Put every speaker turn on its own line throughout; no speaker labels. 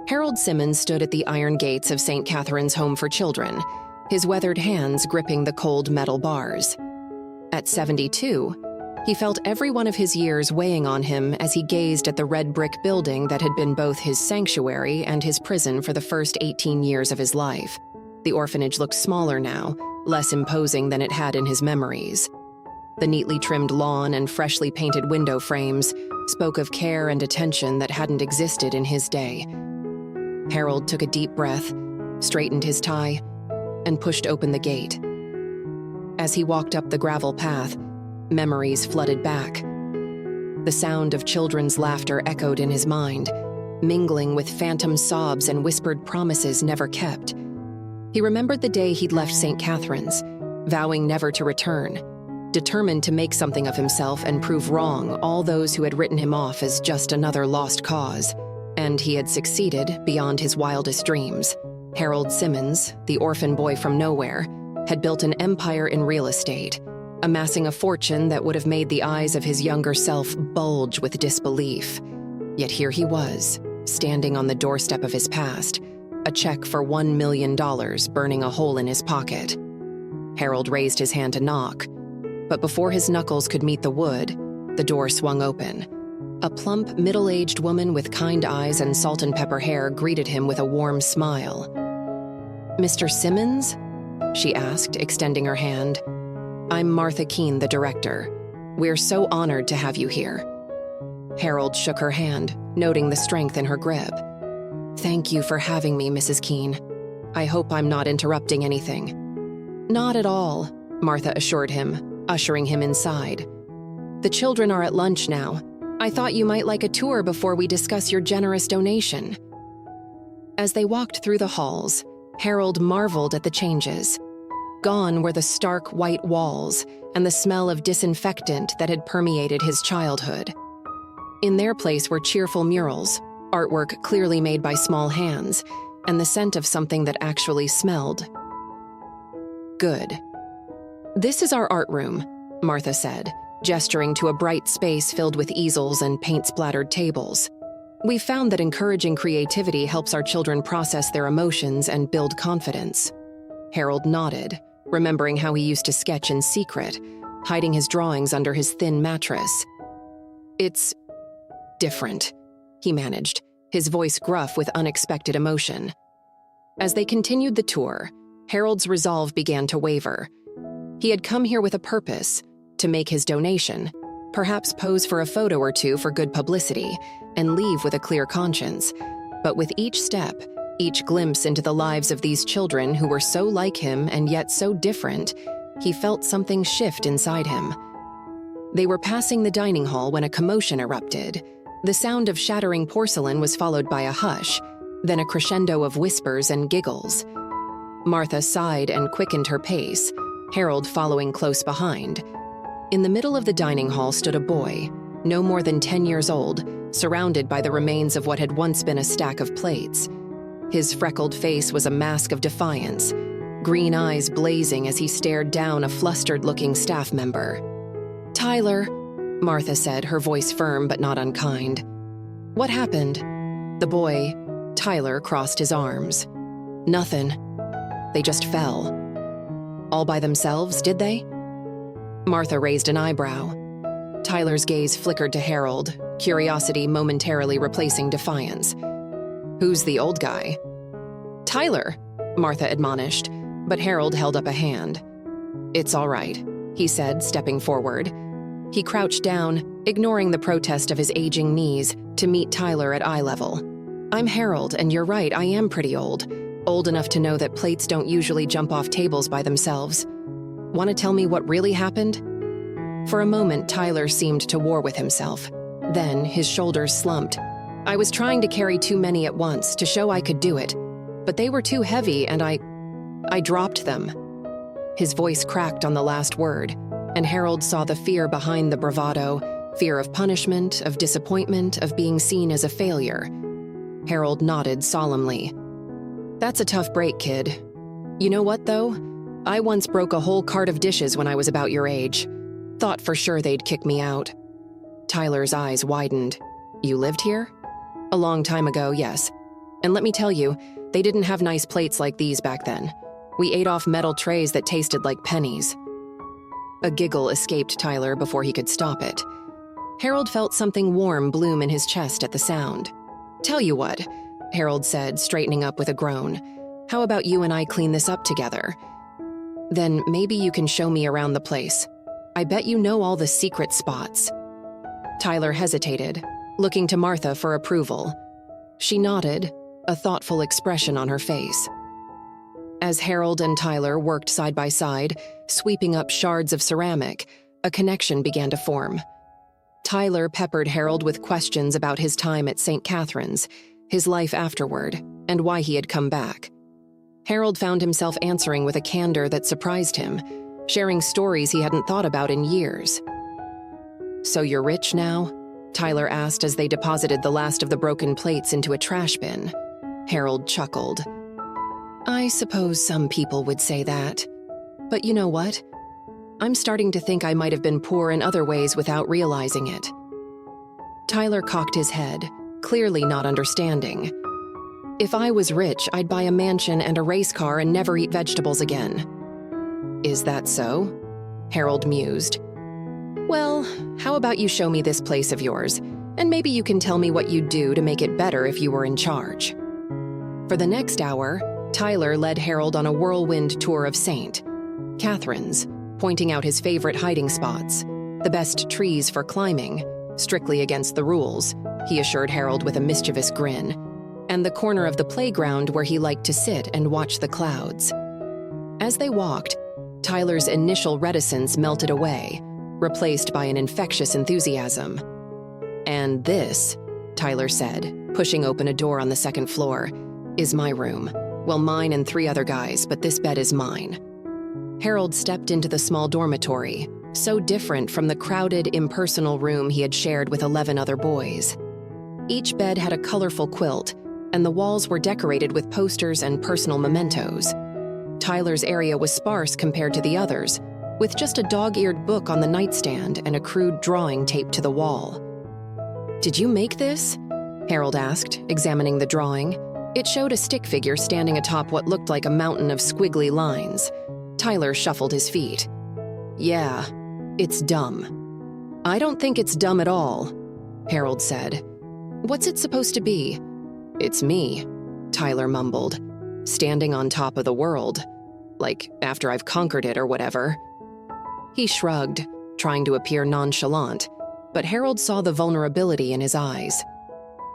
Harold Simmons stood at the iron gates of St. Catherine's Home for Children, his weathered hands gripping the cold metal bars. At 72, he felt every one of his years weighing on him as he gazed at the red brick building that had been both his sanctuary and his prison for the first 18 years of his life. The orphanage looked smaller now, less imposing than it had in his memories. The neatly trimmed lawn and freshly painted window frames spoke of care and attention that hadn't existed in his day. Harold took a deep breath, straightened his tie, and pushed open the gate. As he walked up the gravel path, memories flooded back. The sound of children's laughter echoed in his mind, mingling with phantom sobs and whispered promises never kept. He remembered the day he'd left St. Catherine's, vowing never to return, determined to make something of himself and prove wrong all those who had written him off as just another lost cause. And he had succeeded beyond his wildest dreams. Harold Simmons, the orphan boy from nowhere, had built an empire in real estate, amassing a fortune that would have made the eyes of his younger self bulge with disbelief. Yet here he was, standing on the doorstep of his past, a check for $1 million burning a hole in his pocket. Harold raised his hand to knock, but before his knuckles could meet the wood, the door swung open. A plump, middle-aged woman with kind eyes and salt and pepper hair greeted him with a warm smile. "Mr. Simmons?" she asked, extending her hand. "I'm Martha Keene, the director. We're so honored to have you here." Harold shook her hand, noting the strength in her grip. "Thank you for having me, Mrs. Keene. I hope I'm not interrupting anything." "Not at all," Martha assured him, ushering him inside. "The children are at lunch now. I thought you might like a tour before we discuss your generous donation." As they walked through the halls, Harold marveled at the changes. Gone were the stark white walls and the smell of disinfectant that had permeated his childhood. In their place were cheerful murals, artwork clearly made by small hands, and the scent of something that actually smelled. "Good. This is our art room," Martha said, gesturing to a bright space filled with easels and paint-splattered tables. "We've found that encouraging creativity helps our children process their emotions and build confidence." Harold nodded, remembering how he used to sketch in secret, hiding his drawings under his thin mattress. "It's different," he managed, his voice gruff with unexpected emotion. As they continued the tour, Harold's resolve began to waver. He had come here with a purpose, to make his donation, perhaps pose for a photo or two for good publicity, and leave with a clear conscience. But with each step, each glimpse into the lives of these children who were so like him and yet so different, he felt something shift inside him. They were passing the dining hall when a commotion erupted. The sound of shattering porcelain was followed by a hush, then a crescendo of whispers and giggles. Martha sighed and quickened her pace, Harold following close behind. In the middle of the dining hall stood a boy, no more than 10 years old, surrounded by the remains of what had once been a stack of plates. His freckled face was a mask of defiance, green eyes blazing as he stared down a flustered-looking staff member. "Tyler," Martha said, her voice firm but not unkind. "What happened?" The boy, Tyler, crossed his arms. "Nothing. They just fell." "All by themselves, did they?" Martha raised an eyebrow. Tyler's gaze flickered to Harold, curiosity momentarily replacing defiance. "Who's the old guy?" "Tyler," Martha admonished, but Harold held up a hand. "It's all right," he said, stepping forward. He crouched down, ignoring the protest of his aging knees, to meet Tyler at eye level. "I'm Harold, and you're right, I am pretty old. Old enough to know that plates don't usually jump off tables by themselves. Want to tell me what really happened?" For a moment, Tyler seemed to war with himself. Then his shoulders slumped. "I was trying to carry too many at once to show I could do it, but they were too heavy and I dropped them." His voice cracked on the last word, and Harold saw the fear behind the bravado, fear of punishment, of disappointment, of being seen as a failure. Harold nodded solemnly. "That's a tough break, kid. You know what, though? I once broke a whole cart of dishes when I was about your age. Thought for sure they'd kick me out." Tyler's eyes widened. "You lived here?" "A long time ago, yes. And let me tell you, they didn't have nice plates like these back then. We ate off metal trays that tasted like pennies. A giggle escaped Tyler before he could stop it. Harold felt something warm bloom in his chest at the sound. "Tell you what," Harold said, straightening up with a groan. "How about you and I clean this up together? Then maybe you can show me around the place. I bet you know all the secret spots." Tyler hesitated, looking to Martha for approval. She nodded, a thoughtful expression on her face. As Harold and Tyler worked side by side, sweeping up shards of ceramic, a connection began to form. Tyler peppered Harold with questions about his time at St. Catherine's, his life afterward, and why he had come back. Harold found himself answering with a candor that surprised him, sharing stories he hadn't thought about in years. "So you're rich now?" Tyler asked as they deposited the last of the broken plates into a trash bin. Harold chuckled. "I suppose some people would say that. But you know what? I'm starting to think I might have been poor in other ways without realizing it." Tyler cocked his head, clearly not understanding. "If I was rich, I'd buy a mansion and a race car and never eat vegetables again." "Is that so?" Harold mused. "Well, how about you show me this place of yours, and maybe you can tell me what you'd do to make it better if you were in charge." For the next hour, Tyler led Harold on a whirlwind tour of St. Catherine's, pointing out his favorite hiding spots, the best trees for climbing, strictly against the rules, he assured Harold with a mischievous grin, and the corner of the playground where he liked to sit and watch the clouds. As they walked, Tyler's initial reticence melted away, replaced by an infectious enthusiasm. "And this," Tyler said, pushing open a door on the second floor, "is my room. Well, mine and 3 other guys, but this bed is mine." Harold stepped into the small dormitory, so different from the crowded, impersonal room he had shared with 11 other boys. Each bed had a colorful quilt, and the walls were decorated with posters and personal mementos. Tyler's area was sparse compared to the others, with just a dog-eared book on the nightstand and a crude drawing taped to the wall. "Did you make this?" Harold asked, examining the drawing. It showed a stick figure standing atop what looked like a mountain of squiggly lines. Tyler shuffled his feet. "Yeah, it's dumb." "I don't think it's dumb at all," Harold said. "What's it supposed to be?" "It's me," Tyler mumbled, "standing on top of the world. Like, after I've conquered it or whatever." He shrugged, trying to appear nonchalant, but Harold saw the vulnerability in his eyes.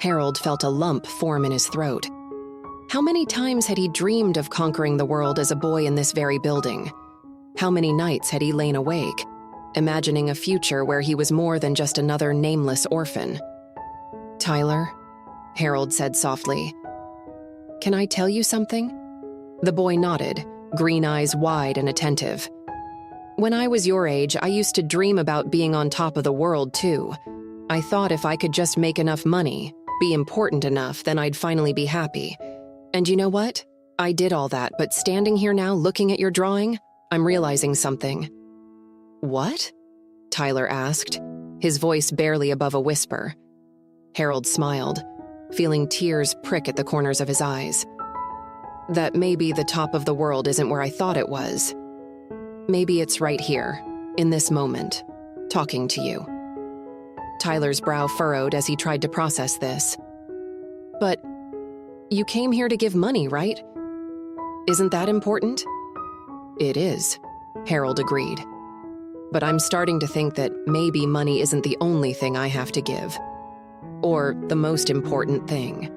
Harold felt a lump form in his throat. How many times had he dreamed of conquering the world as a boy in this very building? How many nights had he lain awake, imagining a future where he was more than just another nameless orphan? "Tyler," Harold said softly, "can I tell you something?" The boy nodded, green eyes wide and attentive. "When I was your age, I used to dream about being on top of the world, too. I thought if I could just make enough money, be important enough, then I'd finally be happy. And you know what? I did all that, but standing here now looking at your drawing, I'm realizing something." "What?" Tyler asked, his voice barely above a whisper. Harold smiled, feeling tears prick at the corners of his eyes. "That maybe the top of the world isn't where I thought it was. Maybe it's right here, in this moment, talking to you." Tyler's brow furrowed as he tried to process this. "But you came here to give money, right? Isn't that important?" "It is," Harold agreed. "But I'm starting to think that maybe money isn't the only thing I have to give. Or the most important thing."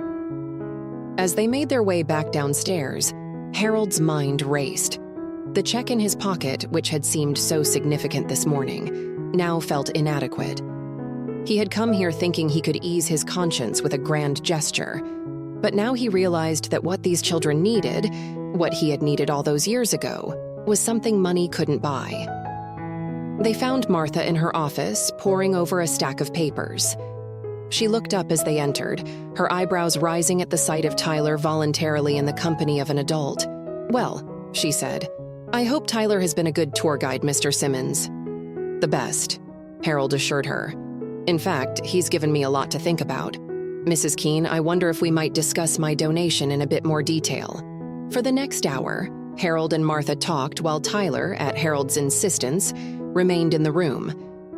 As they made their way back downstairs, Harold's mind raced. The check in his pocket, which had seemed so significant this morning, now felt inadequate. He had come here thinking he could ease his conscience with a grand gesture, but now he realized that what these children needed, what he had needed all those years ago, was something money couldn't buy. They found Martha in her office, poring over a stack of papers. She looked up as they entered, her eyebrows rising at the sight of Tyler voluntarily in the company of an adult. "Well," she said, "I hope Tyler has been a good tour guide, Mr. Simmons." "The best," Harold assured her. "In fact, he's given me a lot to think about." Mrs. Keene, I wonder if we might discuss my donation in a bit more detail. For the next hour, Harold and Martha talked while Tyler, at Harold's insistence, remained in the room,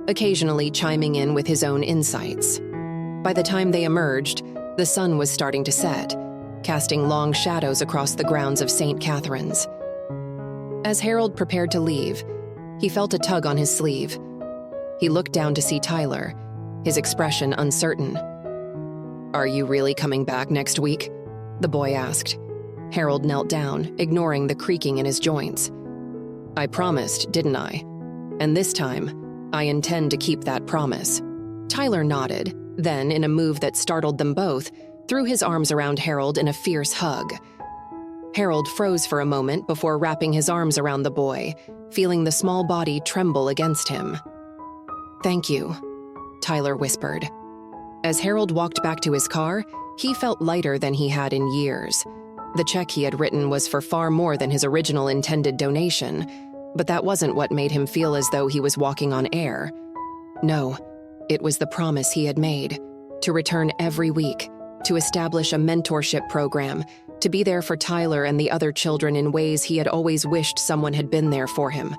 occasionally chiming in with his own insights. By the time they emerged, the sun was starting to set, casting long shadows across the grounds of St. Catherine's. As Harold prepared to leave, he felt a tug on his sleeve. He looked down to see Tyler, his expression uncertain. "Are you really coming back next week?" the boy asked. Harold knelt down, ignoring the creaking in his joints. "I promised, didn't I? And this time, I intend to keep that promise." Tyler nodded, then, in a move that startled them both, threw his arms around Harold in a fierce hug. Harold froze for a moment before wrapping his arms around the boy, feeling the small body tremble against him. "Thank you," Tyler whispered. As Harold walked back to his car, he felt lighter than he had in years. The check he had written was for far more than his original intended donation, but that wasn't what made him feel as though he was walking on air. No, it was the promise he had made, to return every week, to establish a mentorship program, to be there for Tyler and the other children in ways he had always wished someone had been there for him.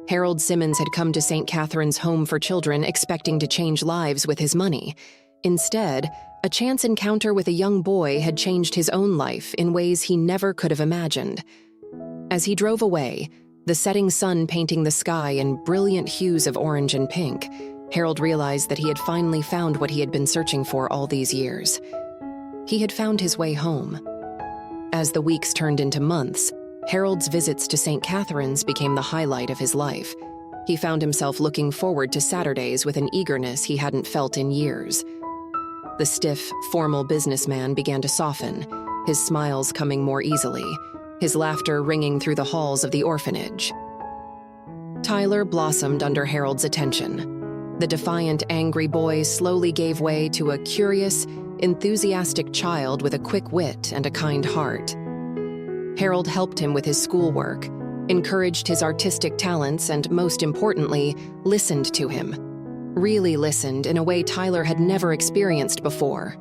Harold Simmons had come to St. Catherine's Home for Children expecting to change lives with his money. Instead, a chance encounter with a young boy had changed his own life in ways he never could have imagined. As he drove away, the setting sun painting the sky in brilliant hues of orange and pink, Harold realized that he had finally found what he had been searching for all these years. He had found his way home. As the weeks turned into months, Harold's visits to St. Catherine's became the highlight of his life. He found himself looking forward to Saturdays with an eagerness he hadn't felt in years. The stiff, formal businessman began to soften, his smiles coming more easily, his laughter ringing through the halls of the orphanage. Tyler blossomed under Harold's attention. The defiant, angry boy slowly gave way to a curious, enthusiastic child with a quick wit and a kind heart. Harold helped him with his schoolwork, encouraged his artistic talents, and most importantly, listened to him. Really listened in a way Tyler had never experienced before.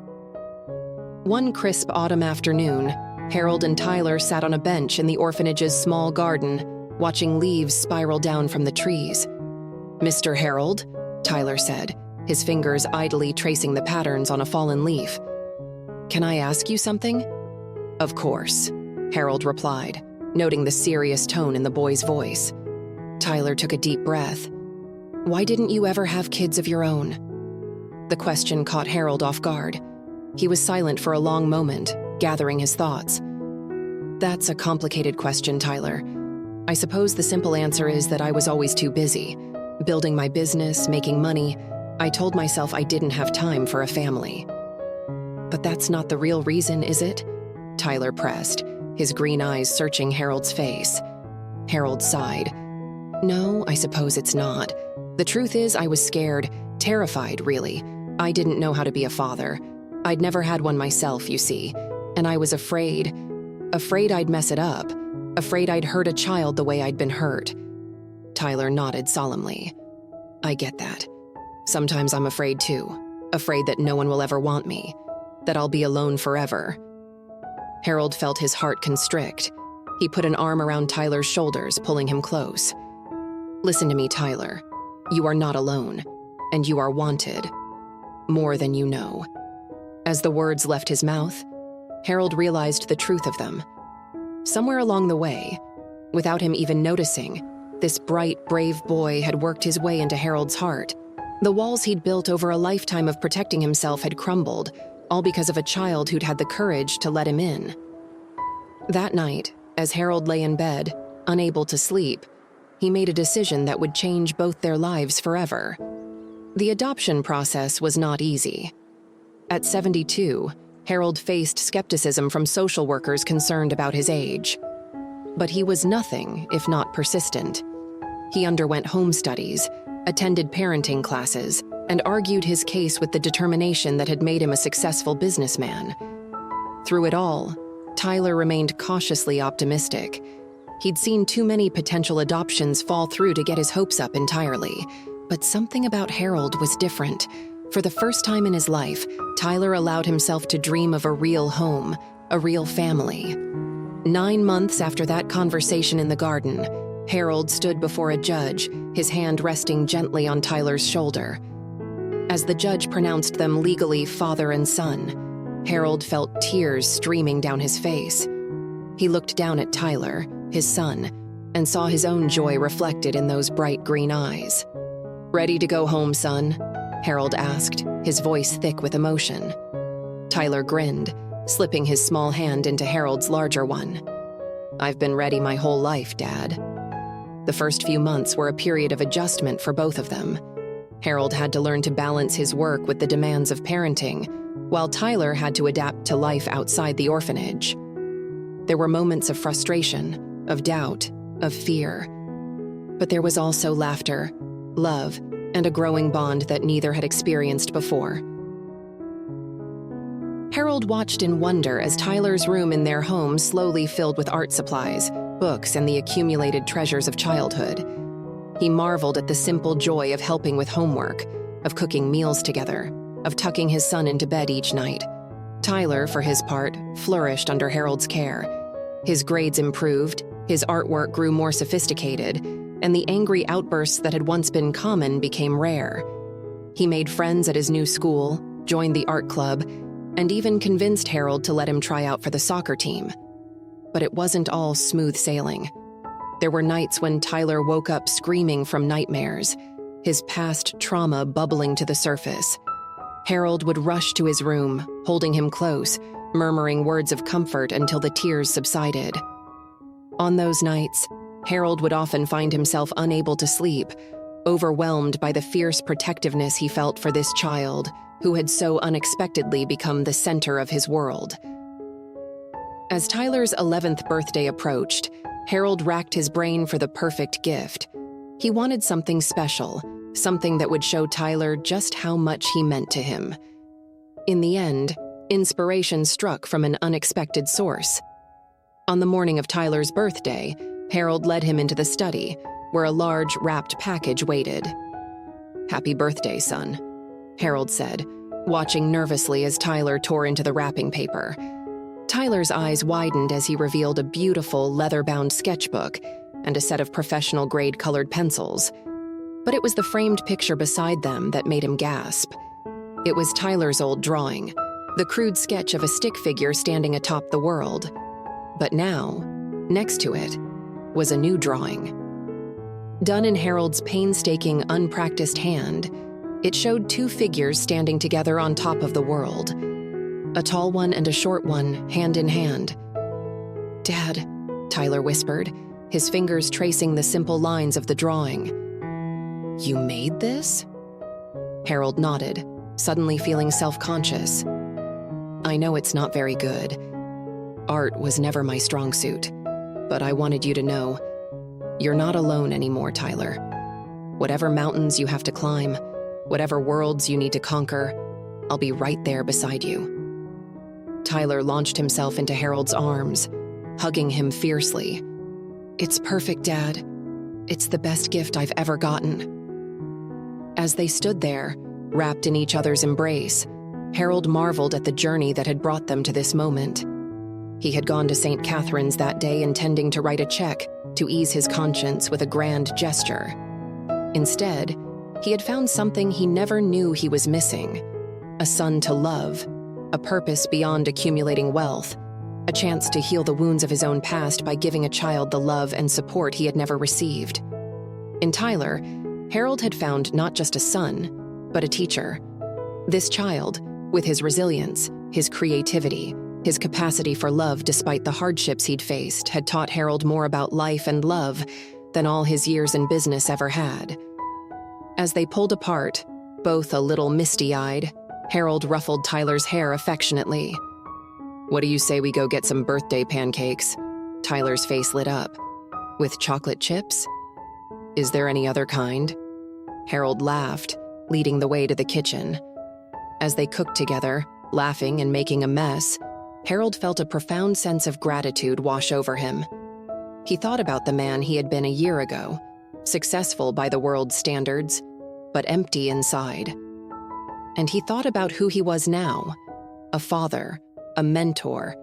One crisp autumn afternoon, Harold and Tyler sat on a bench in the orphanage's small garden, watching leaves spiral down from the trees. "Mr. Harold," Tyler said, his fingers idly tracing the patterns on a fallen leaf. "Can I ask you something?" "Of course," Harold replied, noting the serious tone in the boy's voice. Tyler took a deep breath. "Why didn't you ever have kids of your own?" The question caught Harold off guard. He was silent for a long moment, gathering his thoughts. "That's a complicated question, Tyler. I suppose the simple answer is that I was always too busy. Building my business, making money, I told myself I didn't have time for a family." "But that's not the real reason, is it?" Tyler pressed, his green eyes searching Harold's face. Harold sighed. "No, I suppose it's not. The truth is I was scared, terrified, really. I didn't know how to be a father. I'd never had one myself, you see, and I was afraid I'd mess it up, afraid I'd hurt a child the way I'd been hurt." Tyler nodded solemnly. "I get that. Sometimes I'm afraid too, afraid that no one will ever want me, that I'll be alone forever." Harold felt his heart constrict. He put an arm around Tyler's shoulders, pulling him close. "Listen to me, Tyler. You are not alone, and you are wanted. More than you know." As the words left his mouth, Harold realized the truth of them. Somewhere along the way, without him even noticing, this bright, brave boy had worked his way into Harold's heart. The walls he'd built over a lifetime of protecting himself had crumbled, all because of a child who'd had the courage to let him in. That night, as Harold lay in bed, unable to sleep, he made a decision that would change both their lives forever. The adoption process was not easy. At 72, Harold faced skepticism from social workers concerned about his age. But he was nothing if not persistent. He underwent home studies, attended parenting classes, and argued his case with the determination that had made him a successful businessman. Through it all, Tyler remained cautiously optimistic. He'd seen too many potential adoptions fall through to get his hopes up entirely. But something about Harold was different. For the first time in his life, Tyler allowed himself to dream of a real home, a real family. 9 months after that conversation in the garden, Harold stood before a judge, his hand resting gently on Tyler's shoulder. As the judge pronounced them legally father and son, Harold felt tears streaming down his face. He looked down at Tyler, his son, and saw his own joy reflected in those bright green eyes. "Ready to go home, son?" Harold asked, his voice thick with emotion. Tyler grinned, slipping his small hand into Harold's larger one. "I've been ready my whole life, Dad." The first few months were a period of adjustment for both of them. Harold had to learn to balance his work with the demands of parenting, while Tyler had to adapt to life outside the orphanage. There were moments of frustration, of doubt, of fear. But there was also laughter, love, and a growing bond that neither had experienced before. Harold watched in wonder as Tyler's room in their home slowly filled with art supplies, books, and the accumulated treasures of childhood. He marveled at the simple joy of helping with homework, of cooking meals together, of tucking his son into bed each night. Tyler, for his part, flourished under Harold's care. His grades improved, his artwork grew more sophisticated, and the angry outbursts that had once been common became rare. He made friends at his new school, joined the art club, and even convinced Harold to let him try out for the soccer team. But it wasn't all smooth sailing. There were nights when Tyler woke up screaming from nightmares, his past trauma bubbling to the surface. Harold would rush to his room, holding him close, murmuring words of comfort until the tears subsided. On those nights, Harold would often find himself unable to sleep, overwhelmed by the fierce protectiveness he felt for this child, who had so unexpectedly become the center of his world. As Tyler's 11th birthday approached, Harold racked his brain for the perfect gift. He wanted something special, something that would show Tyler just how much he meant to him. In the end, inspiration struck from an unexpected source. On the morning of Tyler's birthday, Harold led him into the study, where a large wrapped package waited. "Happy birthday, son," Harold said, watching nervously as Tyler tore into the wrapping paper. Tyler's eyes widened as he revealed a beautiful leather-bound sketchbook and a set of professional-grade colored pencils. But it was the framed picture beside them that made him gasp. It was Tyler's old drawing, the crude sketch of a stick figure standing atop the world. But now, next to it, was a new drawing. Done in Harold's painstaking, unpracticed hand, it showed two figures standing together on top of the world. A tall one and a short one, hand in hand. "Dad," Tyler whispered, his fingers tracing the simple lines of the drawing. "You made this?" Harold nodded, suddenly feeling self-conscious. "I know it's not very good. Art was never my strong suit, but I wanted you to know, you're not alone anymore, Tyler. Whatever mountains you have to climb, whatever worlds you need to conquer, I'll be right there beside you." Tyler launched himself into Harold's arms, hugging him fiercely. "It's perfect, Dad. It's the best gift I've ever gotten." As they stood there, wrapped in each other's embrace, Harold marveled at the journey that had brought them to this moment. He had gone to St. Catherine's that day intending to write a check to ease his conscience with a grand gesture. Instead, he had found something he never knew he was missing: a son to love, a purpose beyond accumulating wealth, a chance to heal the wounds of his own past by giving a child the love and support he had never received. In Tyler, Harold had found not just a son, but a teacher. This child, with his resilience, his creativity, his capacity for love despite the hardships he'd faced, had taught Harold more about life and love than all his years in business ever had. As they pulled apart, both a little misty-eyed, Harold ruffled Tyler's hair affectionately. "What do you say we go get some birthday pancakes?" Tyler's face lit up. "With chocolate chips? Is there any other kind?" Harold laughed, leading the way to the kitchen. As they cooked together, laughing and making a mess, Harold felt a profound sense of gratitude wash over him. He thought about the man he had been a year ago, successful by the world's standards, but empty inside. and he thought about who he was now: a father, a mentor,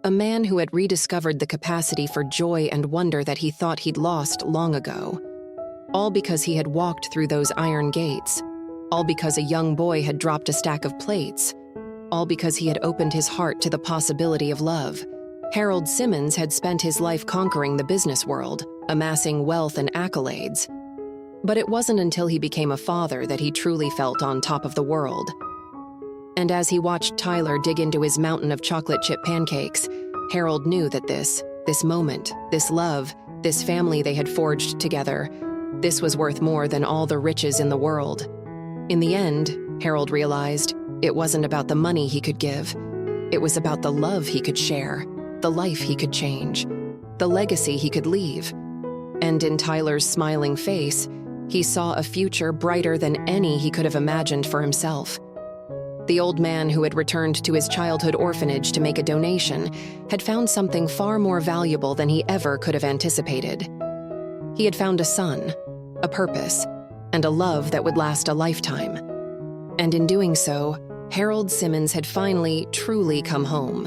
a man who had rediscovered the capacity for joy and wonder that he thought he'd lost long ago. All because he had walked through those iron gates. All because a young boy had dropped a stack of plates. All because he had opened his heart to the possibility of love. Harold Simmons had spent his life conquering the business world, amassing wealth and accolades. But it wasn't until he became a father that he truly felt on top of the world. And as he watched Tyler dig into his mountain of chocolate chip pancakes, Harold knew that this moment, this love, this family they had forged together, this was worth more than all the riches in the world. In the end, Harold realized, it wasn't about the money he could give. It was about the love he could share, the life he could change, the legacy he could leave. And in Tyler's smiling face, he saw a future brighter than any he could have imagined for himself. The old man who had returned to his childhood orphanage to make a donation had found something far more valuable than he ever could have anticipated. He had found a son, a purpose, and a love that would last a lifetime. And in doing so, Harold Simmons had finally truly come home.